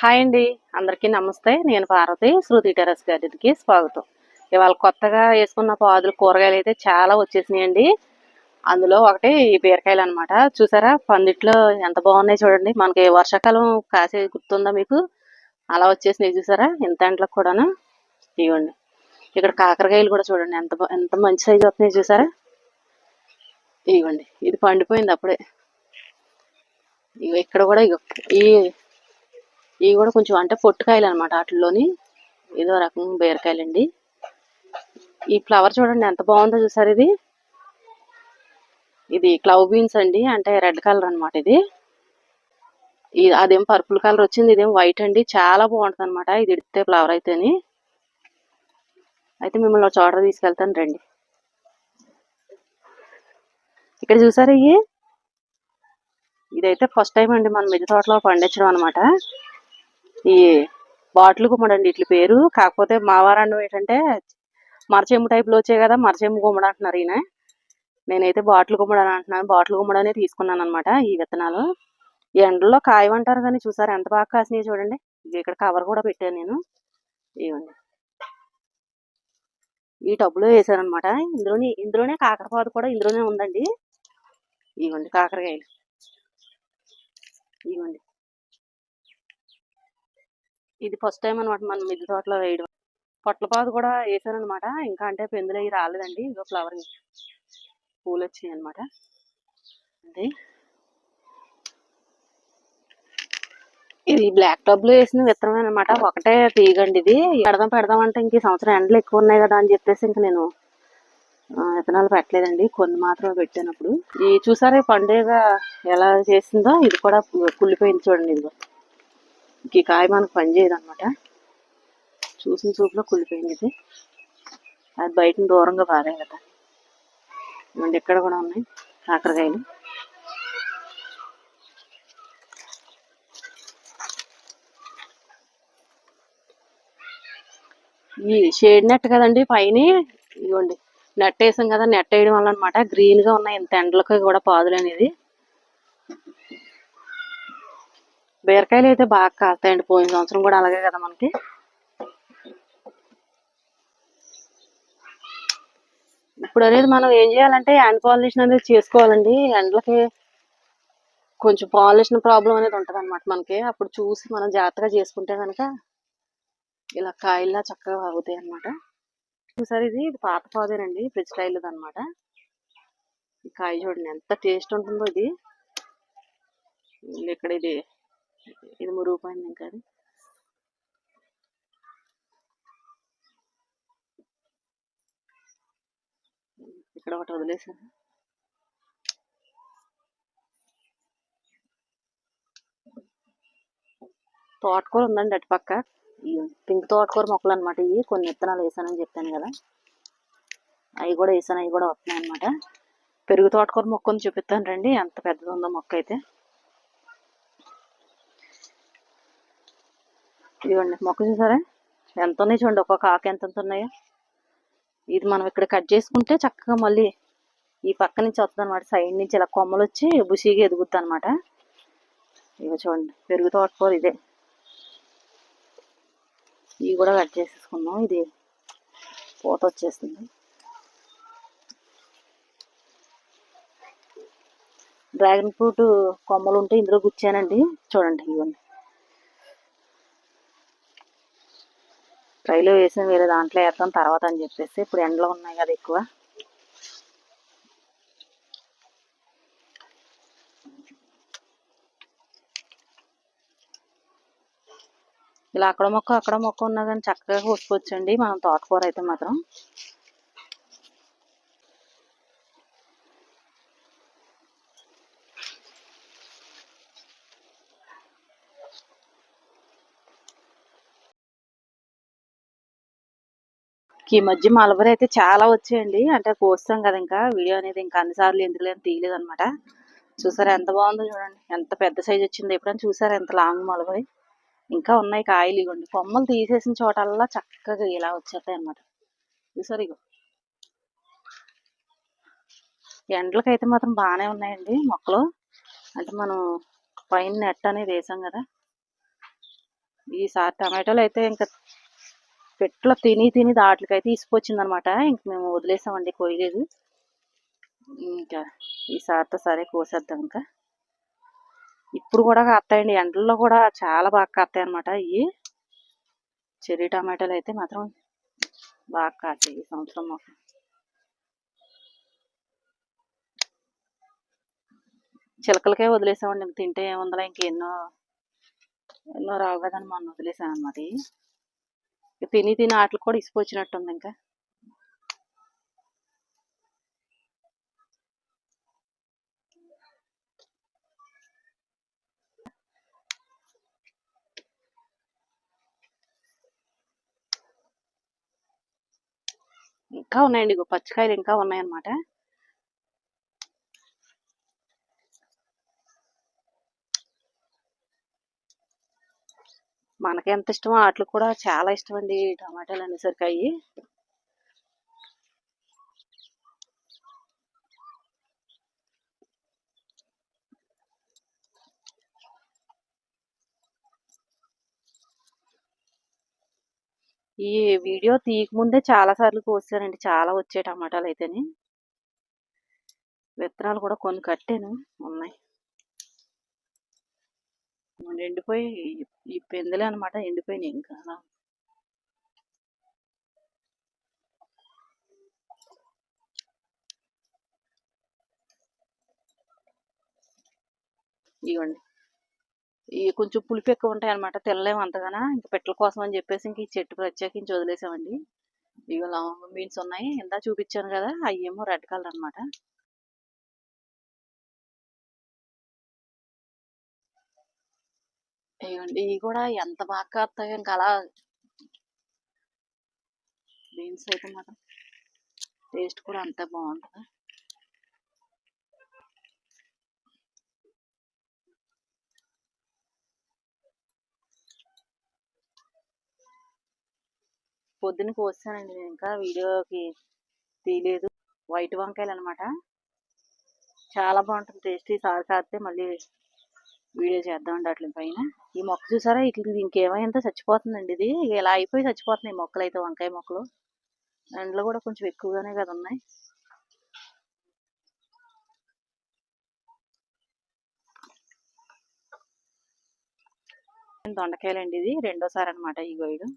Hi అండి. అందరికీ నమస్తే. నేను పార్వతి. శృతి టెర్రస్ గార్డెన్‌కి స్వాగతం. ఇవాళ కొత్తగా యేసుకున్న పాదులు కూరగాయలైతే చాలా వచ్చేసినాయండి. అందులో ఒకటి ఈ బీరకాయలనమాట. చూసారా పందిట్లో ఎంత బాగున్నాయి చూడండి. మనకి వర్షాకాలం కాసేది గుర్తుందా మీకు? అలా వచ్చేసినాయి చూసారా? ఇంత ఎండలకు కూడాను. ఇగోండి. ఇక్కడ కాకరకాయలు కూడా చూడండి ఎంత మంచి సైజు వస్తున్నాయి చూసారా? ఇగోండి. ఇది పండిపోయింది అప్పుడే. ఇగో ఇక్కడ కూడా ఇగో ఈ ఇవి కూడా కొంచెం అంటే పొట్టుకాయలు అనమాట. వాటిల్లోని ఏదో రకం బీరకాయలండి. ఈ ఫ్లవర్ చూడండి ఎంత బాగుందో చూసారు. ఇది క్లవ్ బీన్స్ అండి. అంటే రెడ్ కలర్ అనమాట. అదేం పర్పుల్ కలర్ వచ్చింది. ఇదేం వైట్ అండి. చాలా బాగుంటుంది అనమాట. ఇది ఇడితే ఫ్లవర్ అయితేని. అయితే మిమ్మల్ని చోట తీసుకెళ్తాను రండి. ఇక్కడ చూసారు ఇదైతే ఫస్ట్ టైం అండి మన మిద్దె తోటలో పండించడం అనమాట. ఈ బాటిల్ గుమ్మడండి ఇట్ల పేరు. కాకపోతే మా వారండం ఏంటంటే మరచెంబు టైప్లో వచ్చాయి కదా, మరచెంబు గుమ్మడి అంటున్నారు ఈయన. నేనైతే బాటిల్ గుమ్మడి అని అంటున్నాను. బాటిల్ గుమ్మడనే తీసుకున్నాను అనమాట ఈ విత్తనాలు. ఈ ఎండల్లో కాయమంటారు కానీ చూసారు ఎంత బాగా కాసినాయి చూడండి. ఇక్కడ కవర్ కూడా పెట్టాను నేను. ఇవ్వండి, ఈ టబ్బులో వేసాను అనమాట. ఇందులోనే కాకరపాదు కూడా ఇందులోనే ఉందండి. ఇవ్వండి కాకరకాయలు. ఇవ్వండి, ఇది ఫస్ట్ టైం అనమాట మన మిద్దె తోటలో వేయడం. పొట్లపాదు కూడా వేసాను అనమాట. ఇంకా అంటే పెందులు అవి రాలేదండి. ఇదో ఫ్లవర్ పూలు వచ్చినాయి అనమాట. అంటే ఇది బ్లాక్ టబ్ లో వేసిన విత్తనం అనమాట. ఒకటే తీగండి ఇది. పెడదాం అంటే ఇంక సంవత్సరం ఎండలు ఎక్కువ ఉన్నాయి కదా అని చెప్పేసి ఇంక నేను విత్తనాలు పెట్టలేదండి. కొన్ని మాత్రమే పెట్టానప్పుడు. ఈ చూసారా పండుగ ఎలా చేసిందో. ఇది కూడా కుళ్ళిపోయింది చూడండి. ఇదిగో ఈ కాయ మనకు పని చేయదు అనమాట. చూసిన చూపులో కుళ్ళిపోయింది ఇది. అది బయట దూరంగా పారాయి కదా. ఇవ్వండి ఇక్కడ కూడా ఉన్నాయి కాకరకాయలు. ఈ షేడ్ నెట్ కదండి పైన. ఇదిగోండి నెట్ వేసాం కదా. నెట్ వేయడం వల్ల అనమాట గ్రీన్ గా ఉన్నాయి. ఇంత ఎండలకి కూడా పాదులు అనేది. బీరకాయలు అయితే బాగా కాస్తాయండి. పోయిన సంవత్సరం కూడా అలాగే కదా మనకి. ఇప్పుడు అనేది మనం ఏం చేయాలంటే హ్యాండ్ పాలినేషన్ అనేది చేసుకోవాలండి. ఎండలకి కొంచెం పాలినేషన్ ప్రాబ్లం అనేది ఉంటుంది అనమాట మనకి. అప్పుడు చూసి మనం జాగ్రత్తగా చేసుకుంటే కనుక ఇలా కాయల్లా చక్కగా అవుతాయి అనమాట. చూసారు ఇది పాత పాదేనండి. ఫ్రిడ్జ్ స్టైల్ అనమాట. ఈ కాయ చూడండి ఎంత టేస్ట్ ఉంటుందో. ఇక్కడ ఇది మురిగిపోయింది ఇంకా. ఇక్కడ ఒకటి వదిలేసాను. తోటకూర ఉందండి అటు పక్క. పింక్ తోటకూర మొక్కలు అనమాట. ఇవి కొన్ని విత్తనాలు వేసానని చెప్పాను కదా, అవి కూడా వేసాను. అవి కూడా వస్తున్నాయి అనమాట. పెరుగు తోటకూర మొక్క ఉంది, చూపిస్తాను రండి ఎంత పెద్దది ఉందో మొక్క అయితే. ఇదిగోండి మొక్క చూసారా ఎంత ఉన్నాయి చూడండి. ఒక్కొక్క ఆకు ఎంత ఉన్నాయో. ఇది మనం ఇక్కడ కట్ చేసుకుంటే చక్కగా మళ్ళీ ఈ పక్క నుంచి వస్తుంది అనమాట. సైడ్ నుంచి ఇలా కొమ్మలు వచ్చి బుషిగా ఎదుగుతుంది అనమాట. ఇవి చూడండి పెరుగు తోటకూర ఇదే. ఇవి కూడా కట్ చేసేసుకున్నాం. ఇది పూత వచ్చేస్తుంది. డ్రాగన్ ఫ్రూట్ కొమ్మలు ఉంటే ఇందులో గుచ్చానండి. చూడండి ఇవన్నీ ట్రైలో వేసిన వేరే దాంట్లో వేద్దాం తర్వాత అని చెప్పేసి. ఇప్పుడు ఎండలో ఉన్నాయి కదా ఎక్కువ. ఇలా అక్కడ మొక్క ఉన్నా కానీ చక్కగా కోసుకోవచ్చండి మనం తోటకూర అయితే మాత్రం. ఈ మధ్య మలబరీ అయితే చాలా వచ్చాయండి. అంటే కోస్తాం కదా, ఇంకా వీడియో అనేది ఇంకా అన్నిసార్లు ఎందుకు తీయలేదు అనమాట. చూసారా ఎంత బాగుందో చూడండి. ఎంత పెద్ద సైజ్ వచ్చింది. ఎప్పుడైనా చూసారా ఎంత లాంగ్ మలబరీ. ఇంకా ఉన్నాయి కాయలు. ఇవ్వండి కొమ్మలు తీసేసిన చోటల్లా చక్కగా ఇలా వచ్చేస్తాయి అనమాట. చూసారు ఇగో. ఎండలకైతే మాత్రం బాగానే ఉన్నాయండి మొక్కలు. అంటే మనం పైన నెట్ అనేది వేసాం కదా. ఈసారి టమాటాలు అయితే ఇంకా పెట్లో తిని తిని దాట్లకైతే ఇసుకొచ్చింది అనమాట. ఇంక మేము వదిలేసామండి కొయ్యలేదు. ఇంకా ఈసారితో సరే కోసేద్దాం. ఇంకా ఇప్పుడు కూడా కాస్తాయండి, ఎండల్లో కూడా చాలా బాగా కాస్తాయి అనమాట. ఇవి చెర్రీ టమాటాలు అయితే మాత్రం బాగా కాస్తాయి ఈ సంవత్సరం మాకు. చిలకలకే వదిలేసామండి, తింటే ఏముందలా ఇంకెన్నో ఎన్నో రావు కదని మొన్న వదిలేసాను అనమాట. తిని తిని వాటికి కూడా ఇసుకొచ్చినట్టుంది. ఇంకా ఇంకా ఉన్నాయండి, పచ్చికాయలు ఇంకా ఉన్నాయన్నమాట. మనకి ఎంత ఇష్టమో వాటికి కూడా చాలా ఇష్టం అండి టమాటాలు అనేసరికి. అవి ఈ వీడియో తీయకముందే చాలా సార్లు కోసానండి, చాలా వచ్చాయి టమాటాలు అయితేని. విత్తనాలు కూడా కొన్ని కట్టాను, ఉన్నాయి. ఎండిపోయి ఈ పెందులే అనమాట, ఎండిపోయినాయి ఇంకా. ఇవ్వండి, ఇవి కొంచెం పులుపు ఎక్కువ ఉంటాయి అనమాట, తినలేము అంతగానా. ఇంకా పెట్టల కోసం అని చెప్పేసి ఇంక ఈ చెట్టు ప్రత్యేకించి వదిలేసామండి. ఇవి లవంగం బీన్స్ ఉన్నాయి, ఇందా చూపించాను కదా, అవి ఏమో రెడ్ కలర్ అనమాట. ఇవ్వండి, ఇవి కూడా ఎంత బాగా కాస్తాయో ఇంకా అలా. బీన్స్ అయితే మాత్రం టేస్ట్ కూడా అంతే బాగుంటుంది. పొద్దున్న కోసానండి నేను, ఇంకా వీడియోకి తీయలేదు. వైట్ వంకాయలు అనమాట, చాలా బాగుంటుంది టేస్ట్. ఈసారి కాస్తే మళ్ళీ వీడియో చేద్దామండి అట్ల పైన. ఈ మొక్క చూసారా, ఇట్లా ఇంకేమైందో చచ్చిపోతుందండి. ఇది ఇలా అయిపోయి చచ్చిపోతున్నాయి మొక్కలు అయితే, వంకాయ మొక్కలు. ఎండలు కూడా కొంచెం ఎక్కువగానే కదా ఉన్నాయి. దొండకాయలండి, ఇది రెండోసారి అనమాట ఈ గోయడం.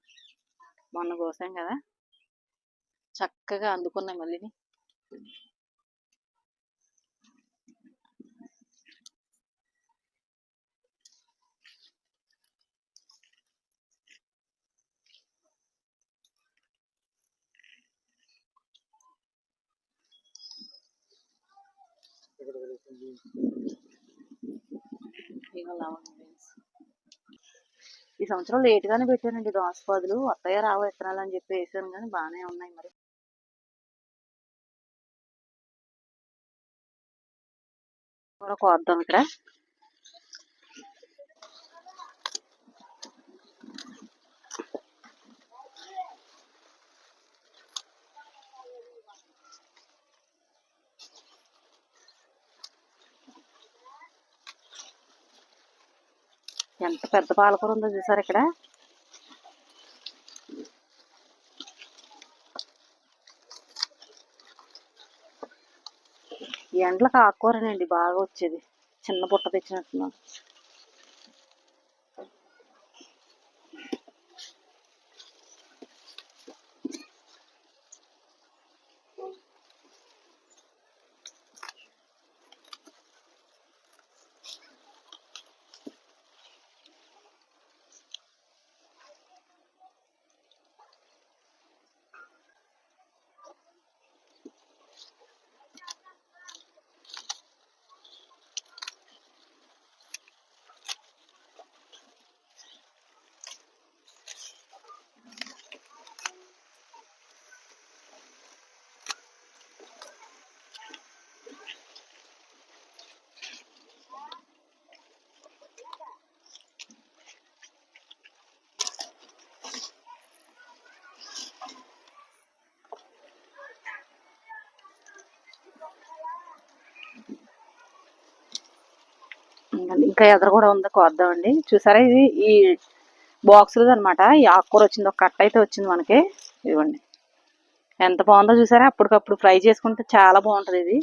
మొన్న కోసాం కదా, చక్కగా అందుకున్నాయి మళ్ళీ. ఈ సంవత్సరం లేటుగానే పెట్టానండి దోసపాదులు. వస్తాయో రావు విత్తనాలు అని చెప్పి వేసాను, కానీ బాగానే ఉన్నాయి. మరి కూడా కోద్దాం ఇక్కడ. ఎంత పెద్ద పాలకూర ఉందో చూసారు ఇక్కడ. ఈ ఎండలకు ఆకుకూరనండి బాగా వచ్చేది, చిన్న బుట్ట తెచ్చినట్టున్నాను. ఇంకా ఎదర కూడా ఉందో కోద్దామండి. చూసారా, ఇది ఈ బాక్సులు అనమాట. ఈ ఆకుకూర వచ్చింది, ఒక కట్ట అయితే వచ్చింది మనకి. ఇదిగోండి, ఎంత బాగుందో చూసారా. అప్పటికప్పుడు ఫ్రై చేసుకుంటే చాలా బాగుంటుంది ఇది.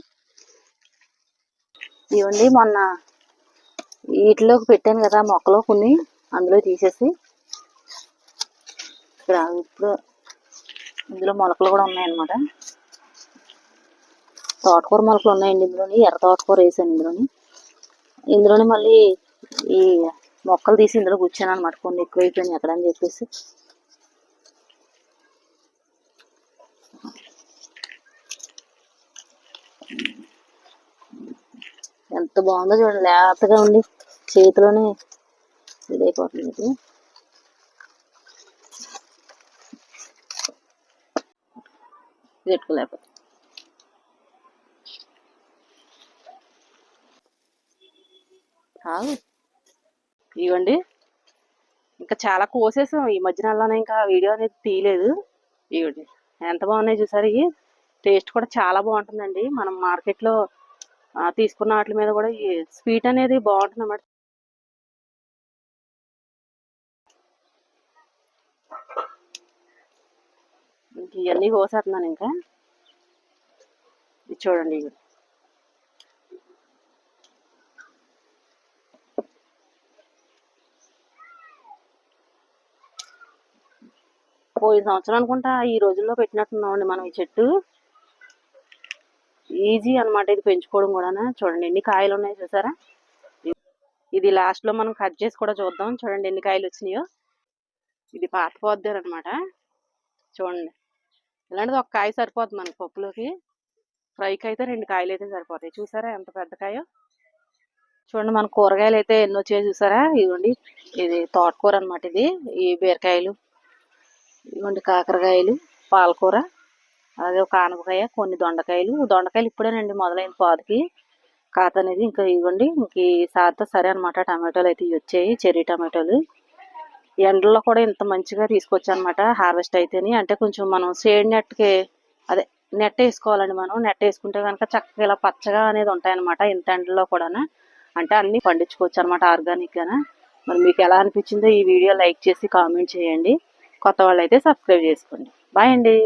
ఇవ్వండి, మొన్న వీటిలోకి పెట్టాను కదా మొక్కలు కొన్ని, అందులో తీసేసి ఇక్కడ ఇప్పుడు ఇందులో మొలకలు కూడా ఉన్నాయన్నమాట. తోటకూర మొలకలు ఉన్నాయండి ఇందులోని. ఎర్ర తోటకూర వేసాను ఇందులోని మళ్ళీ ఈ మొక్కలు తీసి ఇందులో కూర్చాను అనమాట. కొన్ని ఎక్కువైపోయినాయి అక్కడ అని చెప్పేసి. ఎంత బాగుందో చూడండి, లేతగా ఉండి చేతిలోనే ఇదైపోతుంది. ఇది పెట్టుకోలేకపోతే ఇవ్వండి. ఇంకా చాలా కోసేసాం ఈ మధ్యనల్లోనే, ఇంకా వీడియో అనేది తీయలేదు. ఇవ్వండి ఎంత బాగున్నాయి చూసారు. ఇవి టేస్ట్ కూడా చాలా బాగుంటుందండి. మనం మార్కెట్లో తీసుకున్న వాటి మీద కూడా ఈ స్వీట్ అనేది బాగుంటుంది అన్నమాట. ఇవన్నీ కోసేస్తున్నాను ఇంకా. ఇది చూడండి, ఇవి పోయిన సంవత్సరం అనుకుంటా ఈ రోజుల్లో పెట్టినట్టున్నామండి మనం ఈ చెట్టు. ఈజీ అనమాట ఇది పెంచుకోవడం కూడా. చూడండి ఎన్ని కాయలు ఉన్నాయి చూసారా. ఇది లాస్ట్ లో మనం కట్ చేసి కూడా చూద్దాం. చూడండి ఎన్ని కాయలు వచ్చినాయో. ఇది పాత పోద్దారు అనమాట. చూడండి, ఇలాంటిది ఒక కాయ సరిపోతుంది మనకి పప్పులోకి. ఫ్రైకి అయితే 2 కాయలు అయితే సరిపోతాయి. చూసారా ఎంత పెద్ద కాయో. చూడండి మన కూరగాయలు అయితే ఎన్ని వచ్చాయో చూసారా. ఇదిగోండి, ఇది తోటకూర అనమాట. ఇది ఈ బీరకాయలు, ఇదిగోండి కాకరకాయలు, పాలకూర, అదే ఒక ఆనపకాయ, కొన్ని దొండకాయలు ఇప్పుడేనండి మొదలైన పాదుకి కాత అనేది. ఇంకా ఇవ్వండి, ఇంక ఈ సారితో సరే అనమాట. టమాటోలు అయితే వచ్చాయి, చెర్రీ టమాటోలు. ఎండల్లో కూడా ఇంత మంచిగా తీసుకొచ్చా అనమాట హార్వెస్ట్ అయితేని. అంటే కొంచెం మనం షేడ్ నెట్కి అదే నెట్ వేసుకోవాలండి. మనం నెట్ వేసుకుంటే కనుక చక్కగా ఇలా పచ్చగా అనేది ఉంటాయన్నమాట ఇంత ఎండలో కూడా. అంటే అన్ని పండించుకోవచ్చు అనమాట ఆర్గానిక్ గానే. మరి మీకు ఎలా అనిపించిందో ఈ వీడియో లైక్ చేసి కామెంట్ చేయండి. కొత్త వాళ్ళు అయితే సబ్స్క్రైబ్ చేసుకోండి. బాయ్ అండి.